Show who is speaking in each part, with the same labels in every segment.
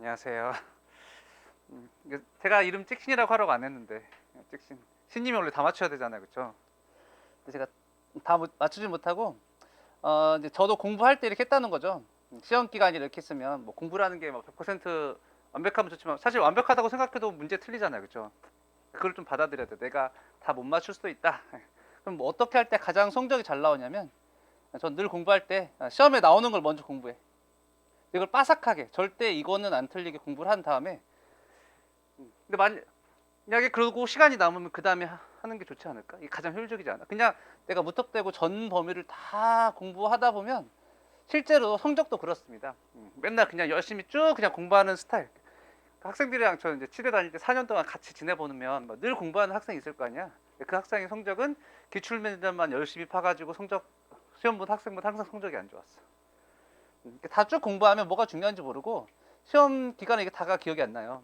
Speaker 1: 안녕하세요. 제가 이름 찍신이라고 하라고 안 했는데 찍신. 신님이 원래 다 맞춰야 되잖아요, 그렇죠? 제가 다 맞추지 못하고 이제 저도 공부할 때 이렇게 했다는 거죠. 시험 기간이 이렇게 있으면 뭐 공부라는 게 뭐 100% 완벽하면 좋지만 사실 완벽하다고 생각해도 문제 틀리잖아요, 그렇죠? 그걸 좀 받아들여야 돼. 내가 다 못 맞출 수도 있다. 그럼 뭐 어떻게 할 때 가장 성적이 잘 나오냐면 전 늘 공부할 때 시험에 나오는 걸 먼저 공부해. 이걸 빠삭하게 절대 이거는 안 틀리게 공부를 한 다음에 근데 만약에 그러고 시간이 남으면 그 다음에 하는 게 좋지 않을까? 이게 가장 효율적이지 않아? 그냥 내가 무턱대고 전 범위를 다 공부하다 보면 실제로 성적도 그렇습니다. 맨날 그냥 열심히 쭉 그냥 공부하는 스타일. 학생들이랑 저 이제 치대 다닐 때 4년 동안 같이 지내보면 늘 공부하는 학생이 있을 거 아니야? 그 학생의 성적은 기출 면접만 열심히 파가지고 성적 시험 본 학생보다 항상 성적이 안 좋았어. 다 쭉 공부하면 뭐가 중요한지 모르고 시험 기간에 이게 다가 기억이 안 나요.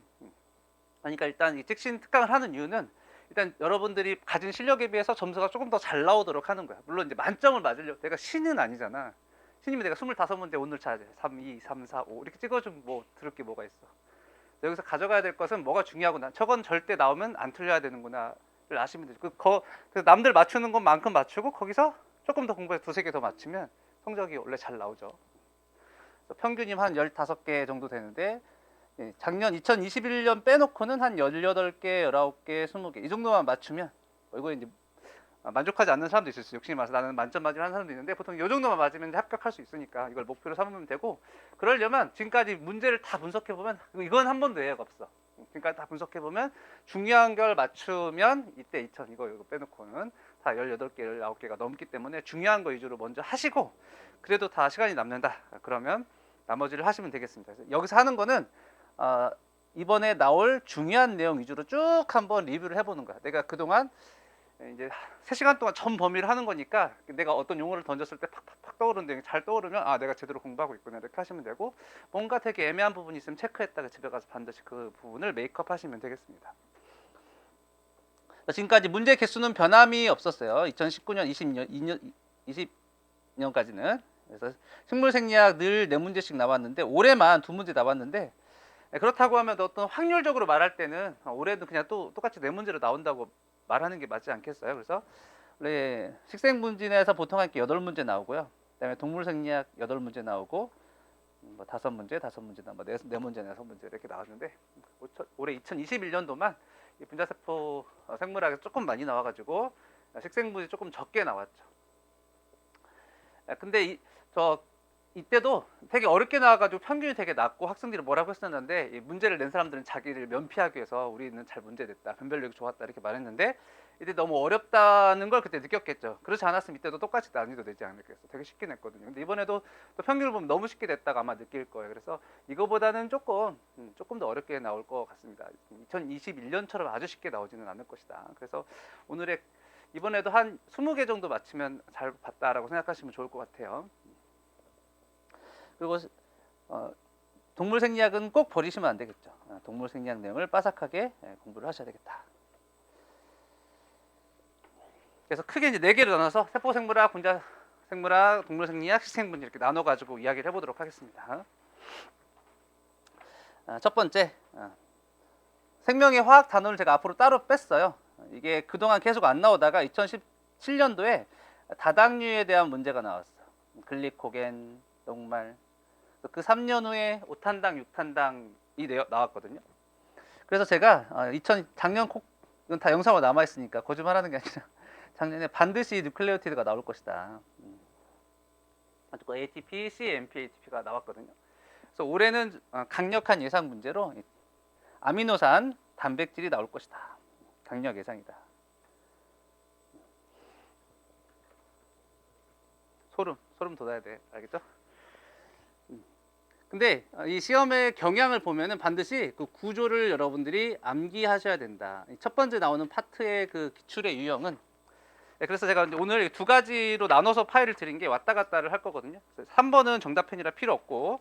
Speaker 1: 그러니까 일단 이 직신 특강을 하는 이유는 일단 여러분들이 가진 실력에 비해서 점수가 조금 더 잘 나오도록 하는 거야. 물론 이제 만점을 맞으려고 내가 신은 아니잖아. 신이면 내가 25문제 오늘 잘 3, 2, 3, 4, 5 이렇게 찍어주면 뭐 들을 게 뭐가 있어. 여기서 가져가야 될 것은 뭐가 중요하구나. 저건 절대 나오면 안 틀려야 되는구나를 아시면 되죠. 그 남들 맞추는 것만큼 맞추고 거기서 조금 더 공부해서 두세 개 더 맞추면 성적이 원래 잘 나오죠. 평균이 한 15개 정도 되는데 작년 2021년 빼놓고는 한 18개, 19개, 20개 이 정도만 맞추면 이거 이제 만족하지 않는 사람도 있을 수 있어요. 욕심이 많아서 나는 만점 맞으면 하는 사람도 있는데 보통 이 정도만 맞으면 합격할 수 있으니까 이걸 목표로 삼으면 되고 그러려면 지금까지 문제를 다 분석해보면 이건 한 번도 예외가 없어. 지금까지 다 분석해보면 중요한 걸 맞추면 이때 2000 이거 빼놓고는 다 18개, 19개가 넘기 때문에 중요한 거 위주로 먼저 하시고 그래도 다 시간이 남는다. 그러면 나머지를 하시면 되겠습니다. 여기서 하는 거는 이번에 나올 중요한 내용 위주로 쭉 한번 리뷰를 해보는 거야. 내가 그동안 이제 3시간 동안 전 범위를 하는 거니까 내가 어떤 용어를 던졌을 때 팍팍팍 떠오르는데 잘 떠오르면 내가 제대로 공부하고 있구나 이렇게 하시면 되고 뭔가 되게 애매한 부분이 있으면 체크했다가 집에 가서 반드시 그 부분을 메이크업 하시면 되겠습니다. 지금까지 문제 개수는 변함이 없었어요. 2019년, 20년까지는. 그래서 식물생리학 늘 4문제씩 나왔는데 올해만 2문제 나왔는데 그렇다고 하면 어떤 확률적으로 말할 때는 올해도 그냥 또 똑같이 4문제로 나온다고 말하는 게 맞지 않겠어요? 그래서 원래 식생분진에서 보통 한 게 8문제 나오고요. 그다음에 동물생리학 8문제 나오고 뭐 5문제, 5문제, 뭐 4문제, 6문제 이렇게 나왔는데 올해 2021년도만 이 분자세포 생물학에서 조금 많이 나와가지고 식생분이 조금 적게 나왔죠. 근데 이때도 되게 어렵게 나와가지고 평균이 되게 낮고 학생들이 뭐라고 했었는데 이 문제를 낸 사람들은 자기를 면피하기 위해서 우리는 잘 문제 냈다, 변별력이 좋았다 이렇게 말했는데 이때 너무 어렵다는 걸 그때 느꼈겠죠. 그렇지 않았으면 이때도 똑같이 난이도 내지 않겠어. 되게 쉽게 냈거든요. 근데 이번에도 또 평균을 보면 너무 쉽게 냈다가 아마 느낄 거예요. 그래서 이거보다는 조금 더 어렵게 나올 것 같습니다. 2021년처럼 아주 쉽게 나오지는 않을 것이다. 그래서 오늘의 이번에도 한 20개 정도 맞추면 잘 봤다라고 생각하시면 좋을 것 같아요. 그리고 동물 생리학은 꼭 버리시면 안 되겠죠. 동물 생리학 내용을 빠삭하게 공부를 하셔야 되겠다. 그래서 크게 이제 4개로 나눠서 세포 생물학, 분자 생물학, 동물 생리학, 식생분 이렇게 나눠 가지고 이야기를 해보도록 하겠습니다. 첫 번째, 생명의 화학 단원을 제가 앞으로 따로 뺐어요. 이게 그동안 계속 안 나오다가 2017년도에 다당류에 대한 문제가 나왔어. 글리코겐, 녹말. 그 3년 후에 5탄당, 6탄당이 나왔거든요. 그래서 제가 작년 이건 다 영상으로 남아 있으니까 거짓말하는 게 아니라 작년에 반드시 뉴클레오티드가 나올 것이다. ATP, CMP-ATP가 나왔거든요. 그래서 올해는 강력한 예상 문제로 아미노산, 단백질이 나올 것이다. 강력 예상이다. 소름 돋아야 돼. 알겠죠? 근데 이 시험의 경향을 보면은 반드시 그 구조를 여러분들이 암기하셔야 된다. 첫 번째 나오는 파트의 그 기출의 유형은 그래서 제가 오늘 2가지로 나눠서 파일을 드린 게 왔다 갔다를 할 거거든요. 3번은 정답편이라 필요 없고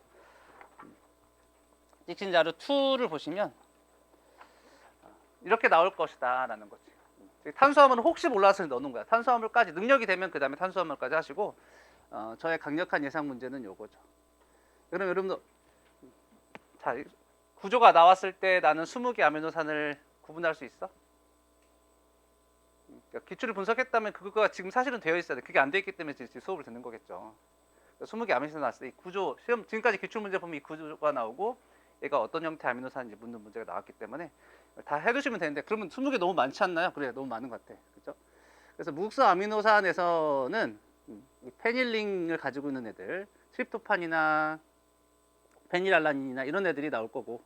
Speaker 1: 찍힌 자료 2를 보시면 이렇게 나올 것이다 라는 거지. 탄수화물은 혹시 몰라서 넣는 거야. 탄수화물까지 능력이 되면 그 다음에 탄수화물까지 하시고 저의 강력한 예상 문제는 요거죠. 그럼 여러분들 자 구조가 나왔을 때 나는 20개 아미노산을 구분할 수 있어? 그러니까 기출을 분석했다면 그거가 지금 사실은 되어 있어야 돼. 그게 안 돼 있기 때문에 지금 수업을 듣는 거겠죠. 20개 아미노산 나왔을 때 이 구조, 시험 지금까지 기출 문제 보면 이 구조가 나오고 얘가 어떤 형태 아미노산인지 묻는 문제가 나왔기 때문에 다 해두시면 되는데, 그러면 20개 너무 많지 않나요? 그래, 너무 많은 것 같아. 그렇죠? 그래서 무극성 아미노산에서는 이 페닐링을 가지고 있는 애들, 트립토판이나 페닐알라닌이나 이런 애들이 나올 거고,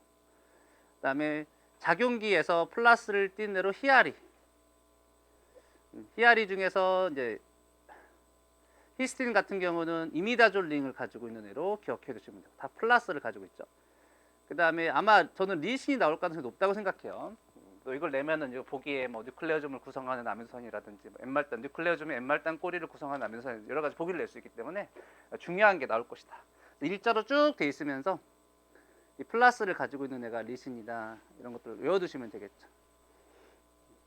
Speaker 1: 그다음에 작용기에서 플러스를 띈 대로 히아리, 히아리 중에서 이제 히스틴 같은 경우는 이미다졸 링을 가지고 있는 애로 기억해 두시면 돼요. 다 플러스를 가지고 있죠. 그 다음에 아마 저는 리신이 나올 가능성이 높다고 생각해요. 또 이걸 내면은 보기에 뭐 뉴클레오즘을 구성하는 아미노산이라든지 뭐 N말단, 뉴클레오즘의 N말단 꼬리를 구성하는 아미노산, 여러 가지 보기를 낼 수 있기 때문에 중요한 게 나올 것이다. 일자로 쭉 돼 있으면서 이 플러스를 가지고 있는 애가 리신이다, 이런 것들을 외워두시면 되겠죠.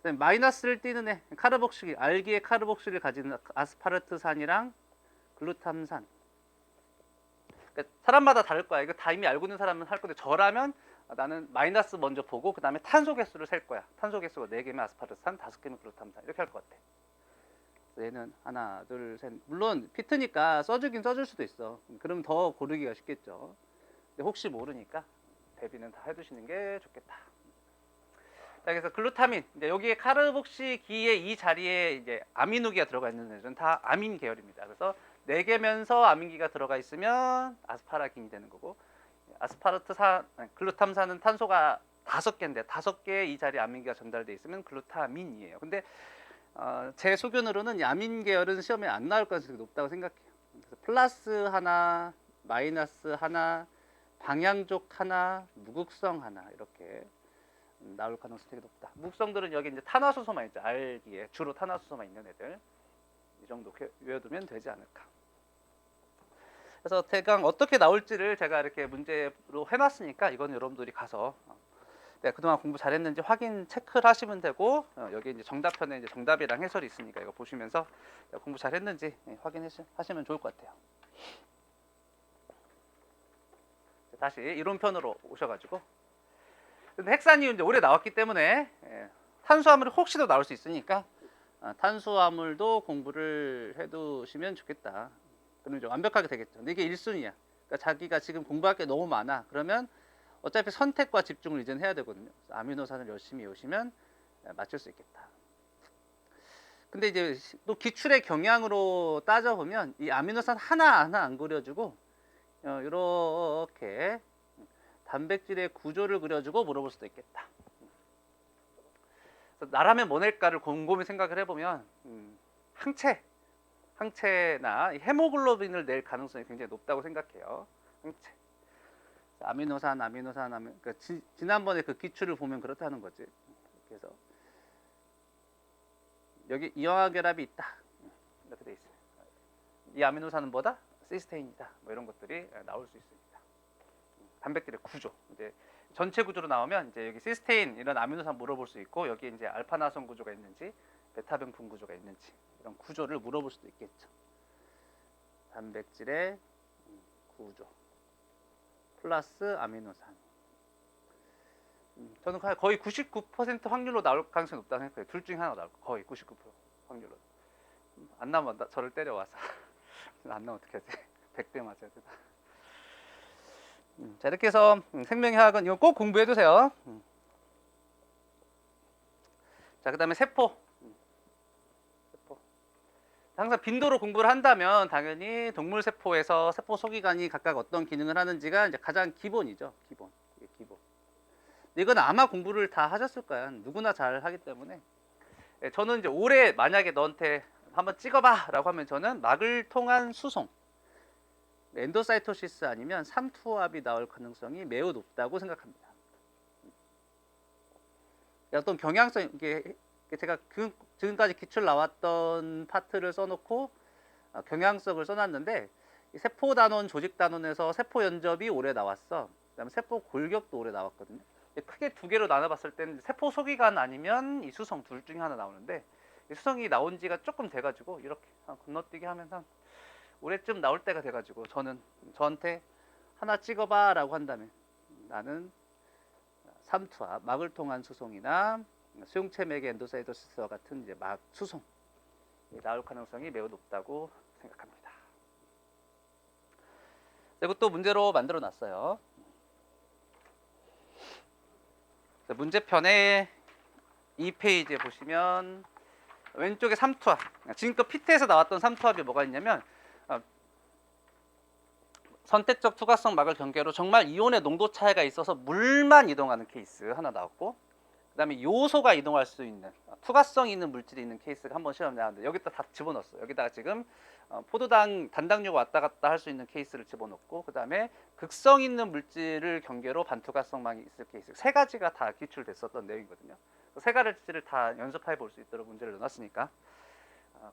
Speaker 1: 마이너스를 띄는 애, 카르복실, 알기의 카르복실을 가지는 아스파르트산이랑 글루탐산. 그러니까 사람마다 다를 거야. 이거 다 이미 알고 있는 사람은 할 건데, 저라면 나는 마이너스 먼저 보고 그 다음에 탄소 개수를 셀 거야. 탄소 개수가 4개면 아스파르트산, 5개면 글루탐산, 이렇게 할 것 같아. 얘는 하나, 둘, 셋. 물론 피트니까 써주긴 써줄 수도 있어. 그러면 더 고르기가 쉽겠죠. 근데 혹시 모르니까 대비는 다 해두시는 게 좋겠다. 자, 그래서 글루타민, 이제 여기에 카르복시기의 이 자리에 이제 아미노기가 들어가 있는 애들은 다 아민 계열입니다. 그래서 4개면서 아민기가 들어가 있으면 아스파라긴이 되는 거고, 아스파르트산, 글루탐산은 탄소가 5개인데 5개의 이 자리에 아민기가 전달돼 있으면 글루타민이에요. 근데 제 소견으로는 이 아민 계열은 시험에 안 나올 가능성이 높다고 생각해요. 그래서 플러스 하나, 마이너스 하나, 방향족 하나, 무극성 하나, 이렇게 나올 가능성이 되게 높다. 무극성들은 여기 이제 탄화수소만 있죠. 알기에 주로 탄화수소만 있는 애들. 이 정도 외워두면 되지 않을까. 그래서 대강 어떻게 나올지를 제가 이렇게 문제로 해놨으니까 이건 여러분들이 가서 내가 그동안 공부 잘했는지 확인 체크를 하시면 되고, 여기 이제 정답편에 이제 정답이랑 해설이 있으니까 이거 보시면서 공부 잘했는지 확인하시면 좋을 것 같아요. 다시 이론편으로 오셔가지고, 근데 핵산이온 이제 올해 나왔기 때문에 탄수화물이 혹시도 나올 수 있으니까 탄수화물도 공부를 해두시면 좋겠다. 그러면 이제 완벽하게 되겠죠. 근데 이게 1순위야. 그러니까 자기가 지금 공부할 게 너무 많아. 그러면 어차피 선택과 집중을 이제는 해야 되거든요. 아미노산을 열심히 외우시면 맞출 수 있겠다. 근데 이제 또 기출의 경향으로 따져보면 이 아미노산 하나하나 안 그려주고 이렇게 단백질의 구조를 그려주고 물어볼 수도 있겠다. 나라면 뭐 낼까를 곰곰이 생각을 해보면 항체나 헤모글로빈을 낼 가능성이 굉장히 높다고 생각해요. 항체. 아미노산, 그러니까 지난번에 그 기출을 보면 그렇다는 거지. 그래서 여기 이영하 결합이 있다, 이렇게 돼 있어요. 이 아미노산은 뭐다? 시스테인이다. 뭐 이런 것들이 나올 수 있습니다. 단백질의 구조, 이제 전체 구조로 나오면 이제 여기 시스테인 이런 아미노산 물어볼 수 있고, 여기 이제 알파나선 구조가 있는지 베타병풍 구조가 있는지 이런 구조를 물어볼 수도 있겠죠. 단백질의 구조 플러스 아미노산. 저는 거의 99% 확률로 나올 가능성이 높다고 생각해요. 둘 중에 하나 나올 거, 거의 99% 확률로. 안 나오면 저를 때려와서 안 나오면 어떻게 하지? 100대 맞아야 되나? 자, 이렇게 해서 생명의학은 이거 꼭 공부해 두세요. 자, 그 다음에 세포. 항상 빈도로 공부를 한다면 당연히 동물 세포에서 세포 소기관이 각각 어떤 기능을 하는지가 이제 가장 기본이죠. 기본. 이건 아마 공부를 다 하셨을 거야. 누구나 잘 하기 때문에. 저는 이제 올해 만약에 너한테 한번 찍어봐 라고 하면 저는 막을 통한 수송, 엔도사이토시스 아니면 삼투압이 나올 가능성이 매우 높다고 생각합니다. 어떤 경향성, 이게 제가 지금까지 기출 나왔던 파트를 써놓고 경향성을 써놨는데, 세포 단원, 조직 단원에서 세포 연접이 올해 나왔어. 그다음에 세포 골격도 올해 나왔거든요. 크게 두 개로 나눠봤을 때는 세포 소기관 아니면 이 수성 둘 중에 하나 나오는데, 이 수성이 나온 지가 조금 돼가지고 이렇게 건너뛰기 하면서 올해쯤 나올 때가 돼가지고 저한테 하나 찍어봐 라고 한다면 나는 삼투압, 막을 통한 수송이나 수용체맥의 엔도사이토시스와 같은 이제 막 수송이 나올 가능성이 매우 높다고 생각합니다. 그리고 또 문제로 만들어 놨어요. 문제편에 2페이지에 보시면 왼쪽에 삼투압, 지금껏 피트에서 나왔던 삼투압이 뭐가 있냐면 선택적 투과성 막을 경계로 정말 이온의 농도 차이가 있어서 물만 이동하는 케이스 하나 나왔고, 그 다음에 요소가 이동할 수 있는 투과성 있는 물질이 있는 케이스가 한번 시험에 나왔는데 여기다 다 집어넣었어요. 여기다가 지금 포도당 단당류가 왔다 갔다 할 수 있는 케이스를 집어넣고, 그 다음에 극성 있는 물질을 경계로 반투과성망이 있을 케이스, 세 가지가 다 기출됐었던 내용이거든요. 세 가지를 다 연습해 볼 수 있도록 문제를 넣어놨으니까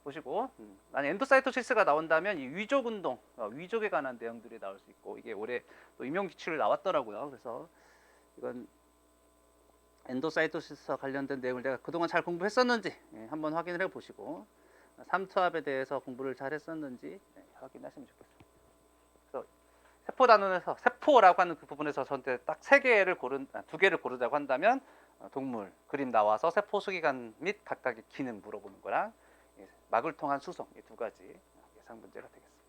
Speaker 1: 보시고, 만약 엔도사이토시스가 나온다면 이 위족 운동, 위족에 관한 내용들이 나올 수 있고, 이게 올해 또 임용 기출 나왔더라고요. 그래서 이건 엔도사이토시스와 관련된 내용을 내가 그동안 잘 공부했었는지 한번 확인을 해보시고, 삼투압에 대해서 공부를 잘 했었는지 확인하시면 좋겠습니다. 그래서 세포 단원에서 세포라고 하는 그 부분에서 저한테 딱 두 개를 고르자고 한다면 동물 그림 나와서 세포 수기관 및 각각의 기능 물어보는 거랑 막을 통한 수송, 이 두 가지 예상 문제가 되겠습니다.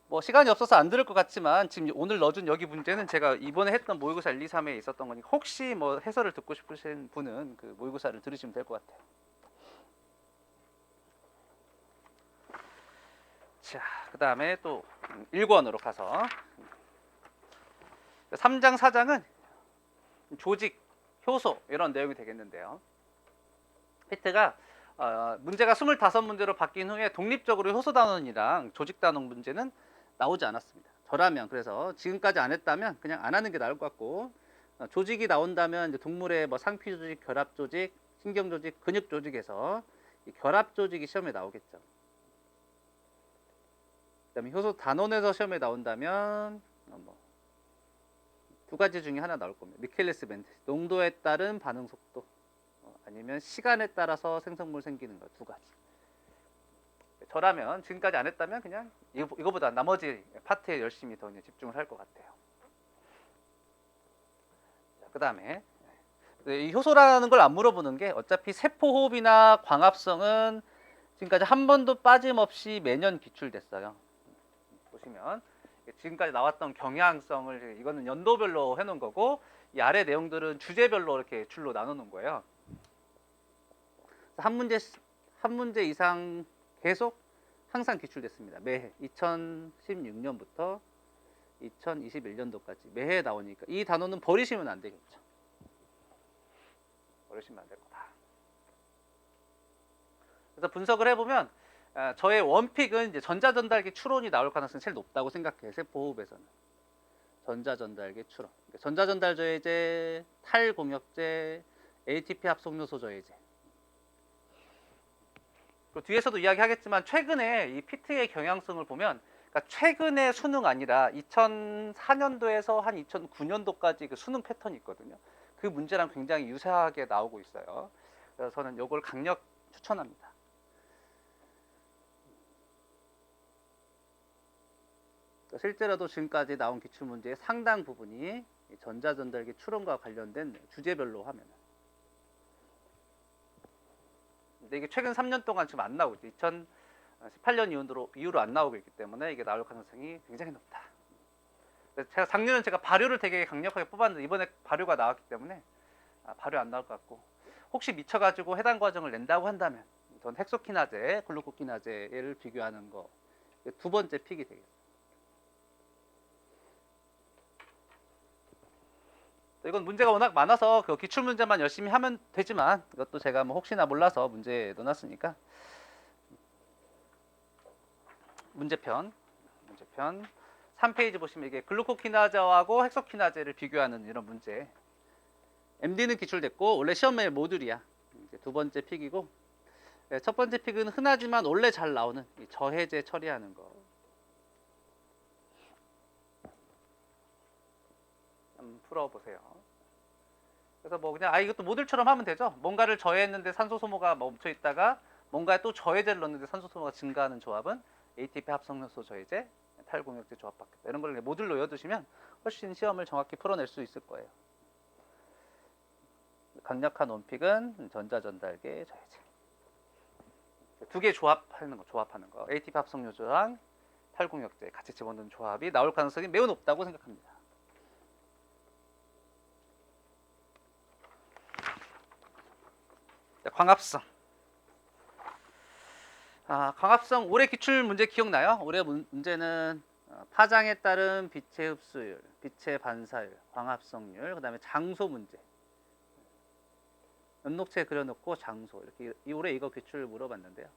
Speaker 1: 뭐 시간이 없어서 안 들을 것 같지만 지금 오늘 넣어준 여기 문제는 제가 이번에 했던 모의고사 1, 2, 3에 있었던 거니까 혹시 뭐 해설을 듣고 싶으신 분은 그 모의고사를 들으시면 될 것 같아요. 자, 그 다음에 또 1권으로 가서 3장, 4장은 조직, 효소 이런 내용이 되겠는데요. 피트가 문제가 25문제로 바뀐 후에 독립적으로 효소 단원이랑 조직 단원 문제는 나오지 않았습니다. 저라면 그래서 지금까지 안 했다면 그냥 안 하는 게 나을 것 같고, 조직이 나온다면 이제 동물의 뭐 상피 조직, 결합 조직, 신경 조직, 근육 조직에서 이 결합 조직이 시험에 나오겠죠. 그다음에 효소 단원에서 시험에 나온다면 두 가지 중에 하나 나올 겁니다. 미켈레스 멘트, 농도에 따른 반응 속도, 아니면 시간에 따라서 생성물 생기는 거, 두 가지. 저라면 지금까지 안 했다면 그냥 이거보다 나머지 파트에 열심히 더 집중을 할 것 같아요. 그 다음에 이 효소라는 걸 안 물어보는 게, 어차피 세포호흡이나 광합성은 지금까지 한 번도 빠짐없이 매년 기출됐어요. 보시면 지금까지 나왔던 경향성을 이거는 연도별로 해놓은 거고, 이 아래 내용들은 주제별로 이렇게 줄로 나누는 거예요. 한 문제 이상 계속 항상 기출됐습니다. 매해 2016년부터 2021년도까지 매해 나오니까 이 단어는 버리시면 안 되겠죠. 버리시면 안 될 거다. 그래서 분석을 해보면 저의 원픽은 이제 전자전달계 추론이 나올 가능성이 제일 높다고 생각해요. 세포호흡에서는 전자전달계 추론, 전자전달 저해제, 탈공역제, ATP 합성요소 저해제. 뒤에서도 이야기하겠지만 최근에 이 피트의 경향성을 보면, 그러니까 최근의 수능 아니라 2004년도에서 한 2009년도까지 그 수능 패턴이 있거든요. 그 문제랑 굉장히 유사하게 나오고 있어요. 그래서 저는 이걸 강력 추천합니다. 실제로도 지금까지 나온 기출문제의 상당 부분이 전자전달계 추론과 관련된 주제별로 하면, 근데 이게 최근 3년 동안 지금 안 나오고 있죠. 2018년 이후로 안 나오고 있기 때문에 이게 나올 가능성이 굉장히 높다. 제가 작년에 발효를 되게 강력하게 뽑았는데 이번에 발효가 나왔기 때문에 발효 안 나올 것 같고, 혹시 미쳐가지고 해당 과정을 낸다고 한다면 전 헥소키나제, 글루코키나제를 비교하는 거 두 번째 픽이 되겠습니다. 이건 문제가 워낙 많아서 그 기출 문제만 열심히 하면 되지만, 이것도 제가 뭐 혹시나 몰라서 문제에 넣어놨으니까 문제편 3페이지 보시면 이게 글루코키나제하고 헥소키나제를 비교하는 이런 문제. MD는 기출됐고 원래 시험의 모듈이야. 이제 두 번째 픽이고, 첫 번째 픽은 흔하지만 원래 잘 나오는 이 저해제 처리하는 거. 한번 풀어보세요. 그래서 뭐 그냥 이것도 모듈처럼 하면 되죠. 뭔가를 저해했는데 산소 소모가 멈춰 있다가 뭔가에 또 저해제를 넣었는데 산소 소모가 증가하는 조합은 ATP 합성요소 저해제, 탈공역제 조합받겠다. 이런 걸 모듈로 외워두시면 훨씬 시험을 정확히 풀어낼 수 있을 거예요. 강력한 원픽은 전자전달계 저해제. 두 개 조합하는 거. ATP 합성 요소랑 탈공역제 같이 집어넣는 조합이 나올 가능성이 매우 높다고 생각합니다. 광합성. 광합성 올해 기출 문제 기억나요? 올해 문제는 파장에 따른 빛의 흡수율, 빛의 반사율, 광합성률, 그 다음에 장소 문제. 연록체 그려놓고 장소 이렇게 올해 이거 기출 물어봤는데요.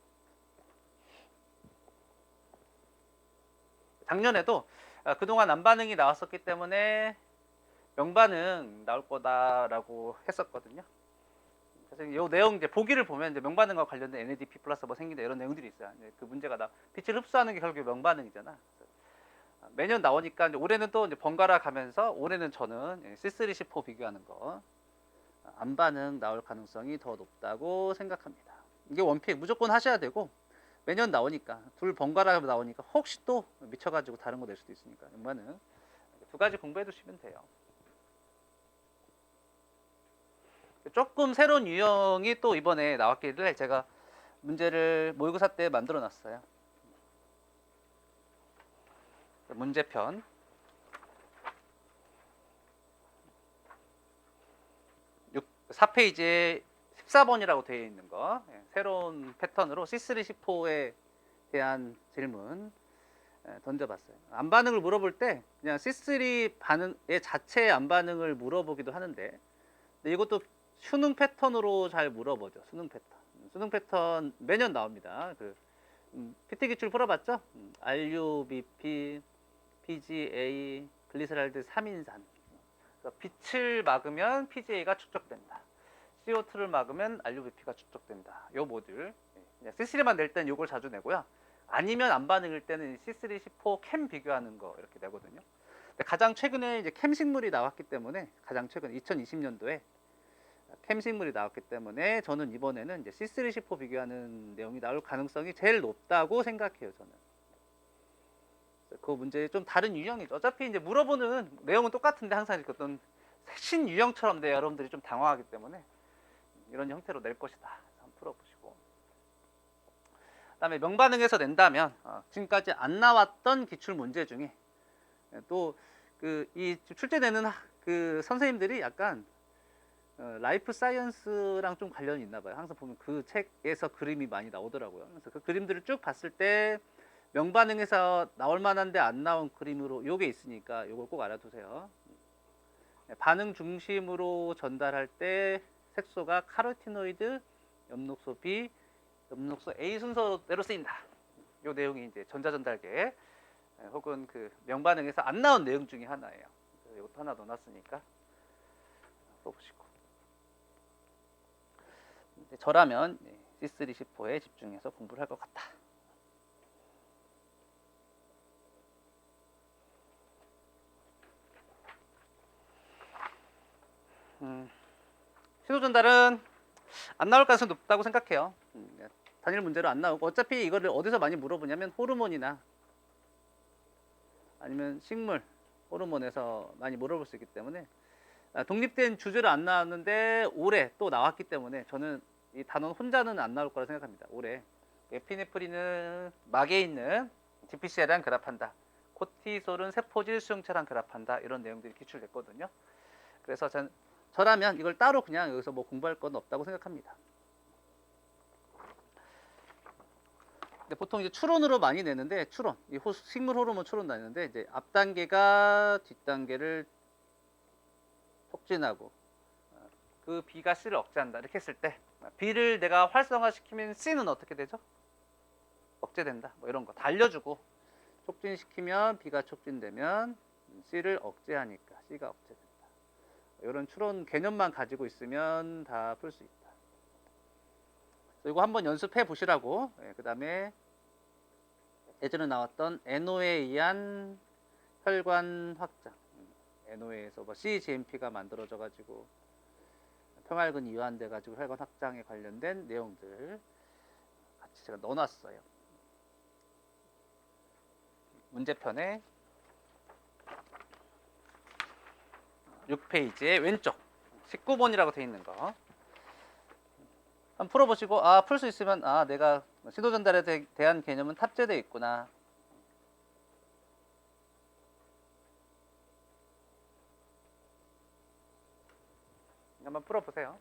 Speaker 1: 작년에도 그동안 난반응이 나왔었기 때문에 명반응 나올 거다라고 했었거든요. 그래서 이 내용 이제 보기를 보면 이제 명반응과 관련된 NADP 플러스 뭐 생긴다 이런 내용들이 있어요. 그 문제가 빛을 흡수하는 게 결국 명반응이잖아. 매년 나오니까 이제 올해는 또 이제 번갈아 가면서 올해는 저는 C3C4 비교하는 거 안반응 나올 가능성이 더 높다고 생각합니다. 이게 원픽 무조건 하셔야 되고 매년 나오니까 둘 번갈아 나오니까 혹시 또 미쳐가지고 다른 거 낼 수도 있으니까 연반응 두 가지 공부해 두시면 돼요. 조금 새로운 유형이 또 이번에 나왔기를 제가 문제를 모의고사 때 만들어 놨어요. 문제편 4페이지에 14번이라고 되어 있는 거 새로운 패턴으로 C3C4에 대한 질문 던져봤어요. 안반응을 물어볼 때 그냥 C3 반응의 자체의 안반응을 물어보기도 하는데 근데 이것도 수능 패턴으로 잘 물어보죠. 수능 패턴 매년 나옵니다. PT 기출 풀어봤죠? RUBP, PGA, 글리세랄드 3인산. 빛을 막으면 PGA가 축적된다. CO2를 막으면 RUBP가 축적된다. 요 모듈. 그냥 C3만 낼 때는 요걸 자주 내고요. 아니면 안 반응일 때는 C3, C4 캠 비교하는 거 이렇게 내거든요. 가장 최근에 이제 캠 식물이 나왔기 때문에 가장 최근 2020년도에 캠 식물이 나왔기 때문에 저는 이번에는 이제 C3, C4 비교하는 내용이 나올 가능성이 제일 높다고 생각해요. 저는. 그 문제 좀 다른 유형이죠. 어차피 이제 물어보는 내용은 똑같은데 항상 이렇게 어떤 신유형처럼 여러분들이 좀 당황하기 때문에 이런 형태로 낼 것이다. 한번 풀어보시고. 그다음에 명반응에서 낸다면 지금까지 안 나왔던 기출 문제 중에 또 이 출제되는 그 선생님들이 약간 라이프 사이언스랑 좀 관련이 있나 봐요. 항상 보면 그 책에서 그림이 많이 나오더라고요. 그래서 그 그림들을 쭉 봤을 때 명반응에서 나올 만한데 안 나온 그림으로 요게 있으니까 요걸 꼭 알아두세요. 반응 중심으로 전달할 때 색소가 카로티노이드, 엽록소 B, 엽록소 A 순서대로 쓰인다. 요 내용이 이제 전자전달계 혹은 그 명반응에서 안 나온 내용 중에 하나예요. 이것도 하나 넣어놨으니까 써보시고. 저라면 C3, C4에 집중해서 공부를 할 것 같다. 시도 전달은 안 나올 가능성이 높다고 생각해요. 단일 문제로 안 나오고 어차피 이거를 어디서 많이 물어보냐면 호르몬이나 아니면 식물 호르몬에서 많이 물어볼 수 있기 때문에 독립된 주제로 안 나왔는데 올해 또 나왔기 때문에 저는 이 단원 혼자는 안 나올 거라 생각합니다. 올해 에피네프린은 막에 있는 DPCL이랑 결합한다. 코티솔은 세포질 수용체랑 결합한다. 이런 내용들이 기출됐거든요. 그래서 저라면 이걸 따로 그냥 여기서 뭐 공부할 건 없다고 생각합니다. 근데 보통 이제 추론으로 많이 내는데 이 식물 호르몬 추론 나뉘는데 이제 앞 단계가 뒷 단계를 촉진하고 그 B가 C를 억제한다 이렇게 했을 때 B를 내가 활성화시키면 C는 어떻게 되죠? 억제된다. 뭐 이런 거 다 알려주고 촉진시키면 B가 촉진되면 C를 억제하니까 C가 억제된다. 이런 추론 개념만 가지고 있으면 다 풀 수 있다. 이거 한번 연습해 보시라고. 그 다음에 예전에 나왔던 NO에 의한 혈관 확장. NO에서 뭐 CGMP가 만들어져 가지고 평활근이 이완돼 가지고 혈관 확장에 관련된 내용들 같이 제가 넣어놨어요. 문제편에 6페이지의 왼쪽 19번이라고 되어 있는 거 한번 풀어보시고 풀 수 있으면 내가 신호 전달에 대한 개념은 탑재되어 있구나. 한번 풀어보세요.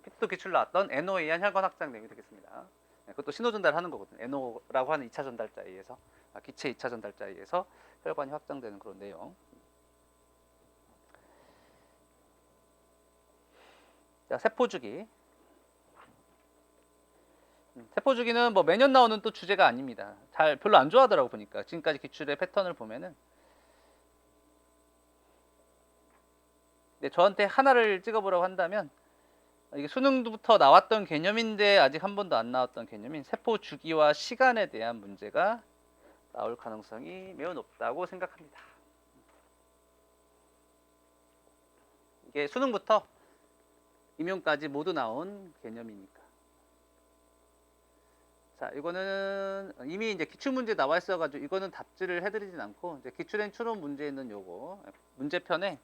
Speaker 1: 피트도 기출 나왔던 NO에 의한 혈관 확장 내용이 되겠습니다. 그것도 신호 전달하는 거거든요. NO라고 하는 2차 전달자에 의해서 기체 2차 전달자에 의해서 혈관이 확장되는 그런 내용. 자, 세포주기. 세포주기는 뭐 매년 나오는 또 주제가 아닙니다. 잘 별로 안 좋아하더라고 보니까 지금까지 기출의 패턴을 보면은. 근데 저한테 하나를 찍어보라고 한다면 이게 수능부터 나왔던 개념인데 아직 한 번도 안 나왔던 개념인 세포 주기와 시간에 대한 문제가 나올 가능성이 매우 높다고 생각합니다. 이게 수능부터 임용까지 모두 나온 개념이니까. 자, 이거는 이미 이제 기출문제 나와 있어가지고 이거는 답지를 해드리진 않고 이제 기출행 추론 문제에 있는 요거 문제편에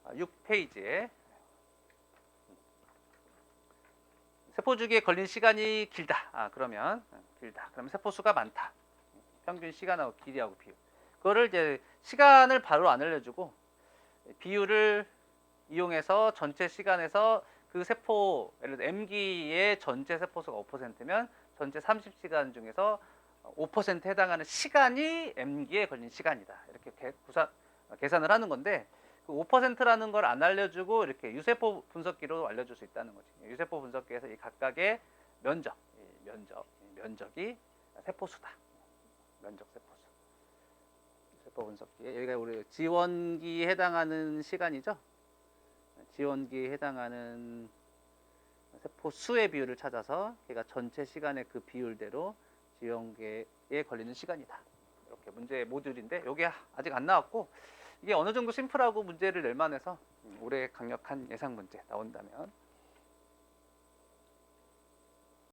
Speaker 1: 6페이지에 세포 주기에 걸린 시간이 길다. 그러면 세포수가 많다. 평균 시간하고 길이하고 비율. 그거를 이제 시간을 바로 안 알려주고 비율을 이용해서 전체 시간에서 그 세포, 예를 들어 M기의 전체 세포수가 5%면 전체 30시간 중에서 5% 해당하는 시간이 M기에 걸린 시간이다. 이렇게 계산을 하는 건데 그 5%라는 걸 안 알려주고 이렇게 유세포 분석기로 알려줄 수 있다는 거지. 유세포 분석기에서 이 각각의 면적이 세포수다. 면적 세포수. 세포 분석기. 여기가 우리 지원기에 해당하는 시간이죠. 지원기에 해당하는 세포 수의 비율을 찾아서 걔가 전체 시간의 그 비율대로 지원기에 걸리는 시간이다. 이렇게 문제 모듈인데 여기 아직 안 나왔고 이게 어느 정도 심플하고 문제를 낼 만해서 올해 강력한 예상 문제 나온다면